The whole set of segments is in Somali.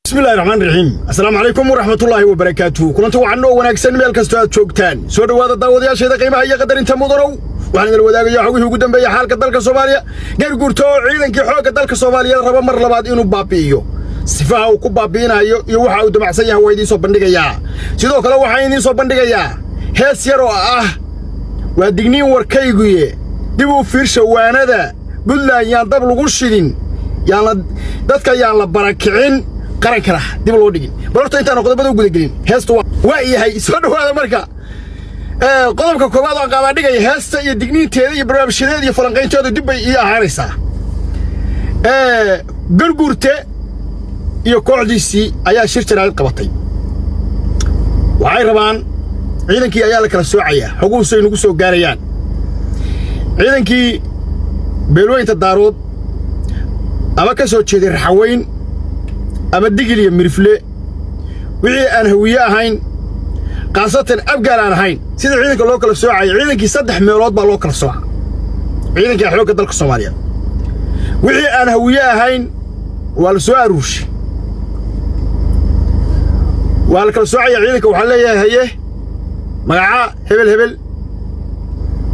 بسم الله الرحمن الرحيم السلام عليكم ورحمة الله وبركاته كنتوا عنو وناكسن ميل كاستو جوجتان سو دhowaada daawadayaasheeda qiimaha iyo qadarinta mudanow waxaan idin wadaagayaa xogihii ugu dambeeyay xaalka dalka Soomaaliya garguurto ciidankii xoogga dalka Soomaaliya raba mar labaad inuu baabi'iyo sifaha uu ku baabi'inayo iyo waxa uu damacsan yahay way idin soo bandhigayaa sidoo kale waxaan idin soo bandhigayaa hees yar oo ah waa digniin warkayguye dib u fiirsha waanada Puntland yaan dab lagu shidin yaan dadka yaan la barakicin qaran kara dib loo dhigin barta intaan qodobada ugu gelin heestu waa yahay soo dhawaada marka qodobka koobaad oo qaaba dhigay heesta iyo digniinteeda iyo barnaamijyadeeda iyo falanqaynteeda dib bay iyo ahaanaysaa garguurte iyo kooxdiisii ayaa shir jaraa'id qabatay waxay rabaan ciidankii ayaa la kala soocaya xuquuqdu ay nagu soo gaarayaan ciidankii beelweynta daarood ama ka soo jeeday raxaweyn ama digil iyo mirfle wixii aan hawiye ahayn qaasatan abgaal aan ahayn sida ciidanka loo kala soocay ciidankii saddex meelood baa loo kala soocay ciidanka xoogga dalka Soomaaliya wixii aan hawiye ahayn waa la soo aruushi waa la kala soocay ciidanka waxa leeyahay magaca hebel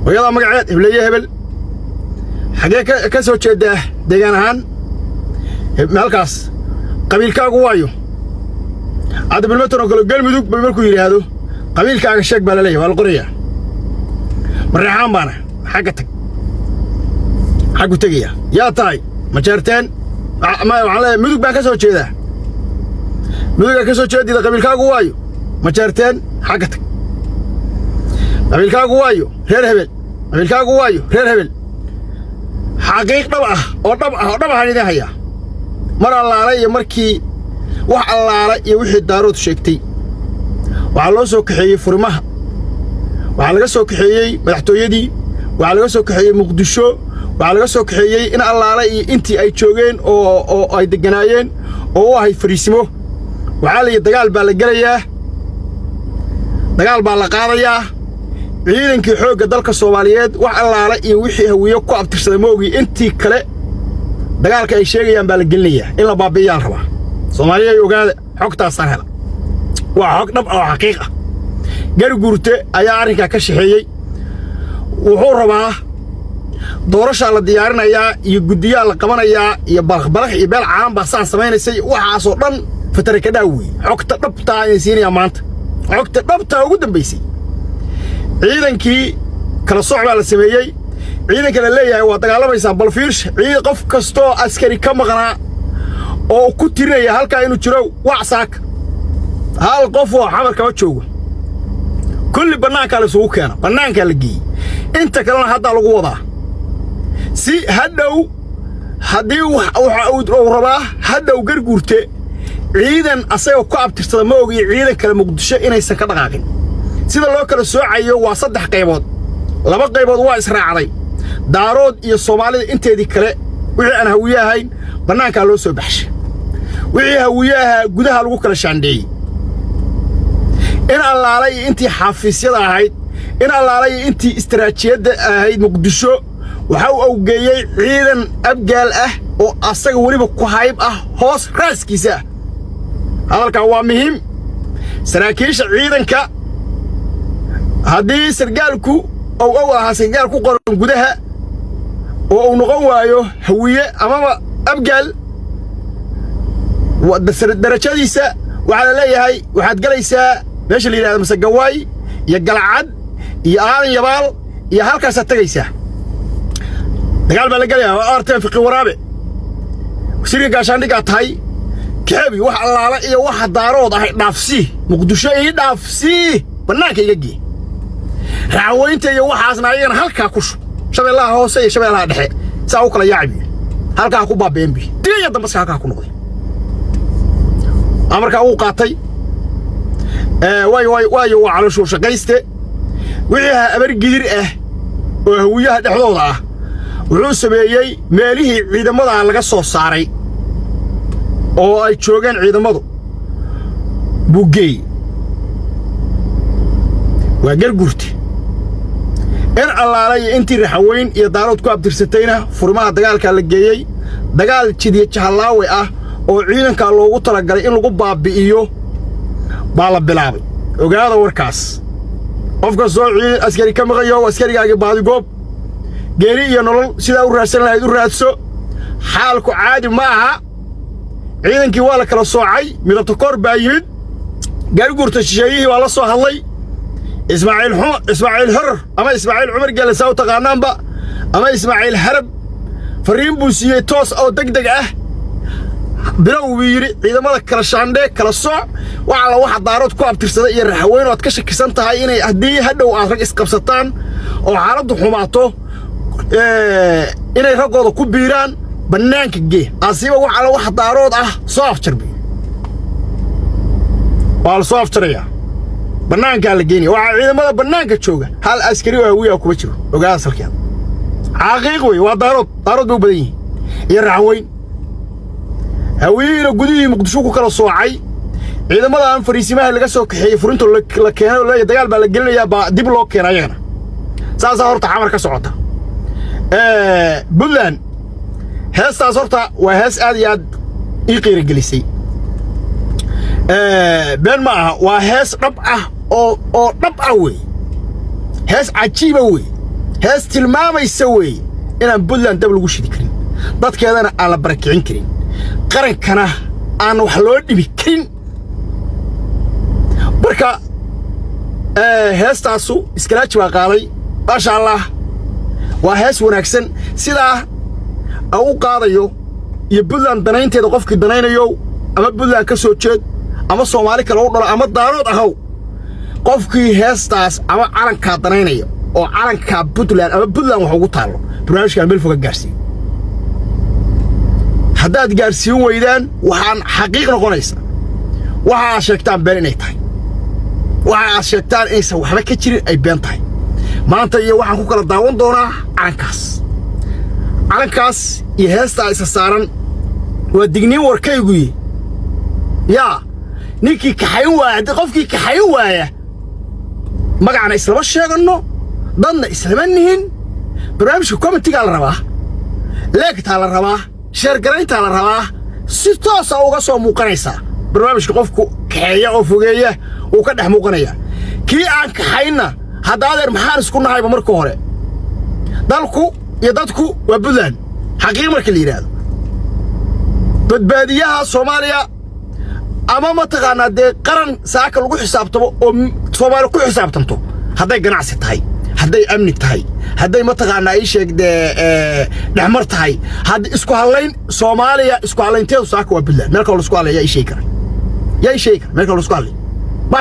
wayada magaceed hebel xagee ka soo jeedaa deegaan ahaan halkaas qabiilkaagu waayo عاد بالمتر وقالوا قلبي دوك بيمركوا يريادو قبيل كاغا شيك بالله والقريه مرحان بانا حقتك حقو تغيا يا تاي ما جرتين ما على مدوك با كسو جيدا مدوك كسو جيدا قبيل كاغو وايو ما جرتين حقتك قبيل كاغو وايو رير هبل قبيل كاغو وايو رير هبل حقيق دبا او دبا هانيدا هيا مر الله علي مركي wax allaala iyo wixii daarood sheegtay waxa loo soo kaxeeyay furmaha waxa laga soo kaxeeyay madaxtooyadii waxa laga soo kaxeeyay muqdisho waxa laga soo kaxeeyay in allaala iyo intii ay joogeen oo ay deganaayeen oo ay fariisimo waxa la dagaal baa la galayaa dagaal baa la qaadayaa ciidankii xoogga dalka Soomaaliyeed wax allaala iyo wixii hawiye ku abtirsaday moogi intii kale dagaalka ay sheegayaan baa la gelinayaa in la baabi'iyaan raba Soomaaliya ogaada xogta sarhela waa xog dhab oo xaqiiq ah garguurte ayaa arrinka ka shaqeeyay wuxuu rabaa doorasho la diyaarinayaa iyo gudiyaal la qabanayaa iyo balaq iyo beel caan ba saan sameeynayay waxaas oo dhan fatara ka dhaawi xogta dhabta ay siinaya maanta xogta dhabta ugu dambeysay ciidankii kala socda la sameeyay ciidanka la leeyahay waa dagaalamaysan bal fiirsh ciid qof kasto askari ka maqnaa oo ku tirinaya halka inuu jiro wacsaak hal qof oo xamar kama joogo kulli banaanka la soo keena banaanka la geey inta kalena hadda lagu wadaa si hadhow hadii waxa uu rabaa hadhow garguurte ciidan asagoo ku abtirsada ma ogi ciidan kale muqdisho inaysan ka dhaqaaqin sida loo kala soocayo waa saddex qaybood laba qaybood waa israacday daarood iyo Soomaalida inteedii kale wixii aan hawiye ahayn banaanka loo soo baxshay wixii hawiyaha gudaha lagu kala shaandheeyay in allaalay intii xafiisyada ahayd in allaalay intii istiraatiijiyada ahayd muqdisho waxa uu awgeeyay ciidan abgaal ah oo asaga waliba ku hayb ah hoos raaskiisa halka waa muhiim saraakiisha ciidanka hadii sargaalku oo aha sargaal ku qoran gudaha oo uu noqon waayo hawiye ama abgaal darajadiisa waxa la leeyahay waxaad galaysaa meesha la yiraahdo masagawaay iyo galcad iyo aadan yabaal iyo halkaas aad tagaysaa dagaal baa la galayaa arteen fiqi waraabe wasiirka gaashaandhiga tahay kaabi wax allaala iyo wax daarood ah dhaafsi muqdisho ay dhaafsi banaanka iga gee raaweynta iyo waxaasna ayagana halka ku shabeellaha hoose iyo shabeellaha dhexe saa u kala yaabi halka ku baabeenbi diya dambaska halka ku noqday amarka uu qaatay way caloosho shaqayste wixii abar gidir ah oo hawiyaha dhexdooda ah wuxuu sameeyay meelihii ciidamada laga soo saaray oo ay joogan ciidamadu bugay waa garguurti in allaalay intii raxaweyn iyo daarood ku abtirsatayna furmaha dagaalka la geeyay dagaal jidiye jahalaawe ah oo ciidanka loogu talagalay in lagu baabi'iyo baa la bilaabay ogaada warkaas qofka soo askari ka maqayo askarigaagi baadi goob geeri iyo nolol sida u raadsan lahayd u raadso xaalku caadi ma aha ciidankii waa la kala soocay midabta kor baa yimid gaari gurta shisheeyihii waa la soo hadlay ismaaciil hor ama ismaaciil cumar geele saa u taqaanaanba ama ismaaciil harab fariin buu siiyey toos oo degdeg ah bilow buu yidhi ciidamada kala shaandhee kala sooc waxa la waxa daarood ku abtirsada iyo raxweyn oo aad ka shakisan tahay inay haddii hadhow aad rag isqabsataan oo xaaladdu xumaato inay raggooda ku biiraan bannaanka gee asiiba waxa la waxa daarood ah soo afjarbi waa la soo afjarayaa bannaankaa la geenaya waxaa ciidamada bannaanka jooga hal askari oo hawiya kuma jiro ogaada salkeeda xaqiiq wey waa daarood bay u badan yihiin iyo raxweyn hawiyiina gudihii muqdisho ku kala soocay ciidamada aan fariisimaha laga soo kaxeeyay furinta la keenay oo leeyahay dagaal baa la gelinayaa baa dib loo keenay ayagana saasaa horta xamar ka socota Puntland heestaas horta waa hees aad iyo aad ii qiiragelisay been ma aha waa hees dhab ah oo dhab ah wey hees cajiiba wey hees tilmaamaysa wey inaan Puntland dab lagu shidi karin dadkeedana aan la barakicin karin qarankana aan wax loo dhibi karin marka heestaasu iskalaaji baa qaaday maasha allah waa hees wanaagsan sidaa u qaadayo iyo Puntland danaynteeda qofkii danaynayo ama Puntland ka soo jeed ama Soomaali kale u dhalo ama daarood ahaw qofkii heestaas ama calanka danaynayo oo calanka Puntland ama Puntland wax ugu taalo barnaamijka meel fog gaarsiin haddaad gaarsiin weydaan waxaan xaqiiq noqonaysa waxa sheegtaan been inay tahay waxa sheegtaan inaysan waxba ka jirin ay been tahay maanta iyo waxaan ku kala daawan doonaa calankaas iyo heestaa isa saaran waa digniin warkaygu yaa ninkii kaxayn waaya qofkii kaxayn waaya magacna islama sheegano dadna islama nihin barnaamijka commentiga la rabaa leegtaa la rabaa sheergaraynta la rabaa si toos ah uga soo muuqanaysa barnaamijka qofku kaxeeya oo fogeeya uu ka dhex muuqanaya kii aan kaxayna hadda adeer maxaan isku nahayba marka hore dalku iyo dadku waa Puntland xaqiiq marka la yiraahdo badbaadiyaha Soomaaliya ama ma taqaanaa dee qaran saaka lagu xisaabtamo oo Soomaaliya ku xisaabtanto hadday ganacsi tahay hadday amni tahay hadday ma taqaanaa ay sheegday dhaxmar tahay had isku halayn Soomaaliya isku halaynteedu saaka waa Puntland marka la isku halayo ay sheekar marka la isku halayo ma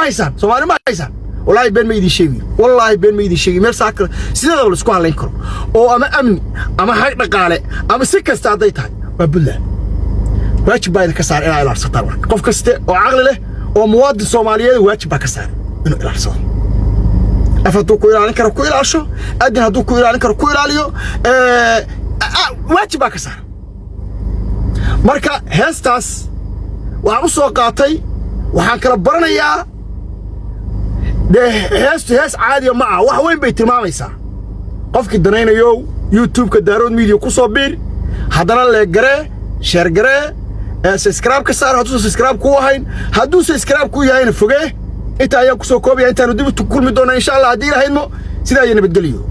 haysan Soomaaliya ma haysan والله بين ما يدي شيء مر ساكر سيدا ولا اسكو هلين كرو او اما امن اما حق دقاله اما si kasta haday tahay waa Puntland waajib baa ka saar inay ilaarsataan qof kasta oo aqli leh oo muwaadin Soomaaliyeed waajib baa ka saar inuu ilaarsado afadu ku ilaalin karo ku ilaasho adin haduu ku ilaalin karo ku ilaaliyo waajib baa ka saar marka heestaas waxaan u soo qaatay waxaan kala baranayaa hees عادي معه وحوين بيتماميسا قفك دنينيو يوتيوب كدارود ميديا كوسو بير هادنا لغري شير غري سبسكرايب كسار هادو سبسكرايب كو هين هادو سبسكرايب كو ياين فوغي انت ايا كوسو كوبيا انت نديب كل مدونا ان شاء الله هدي لهينمو سيدا ينبدليو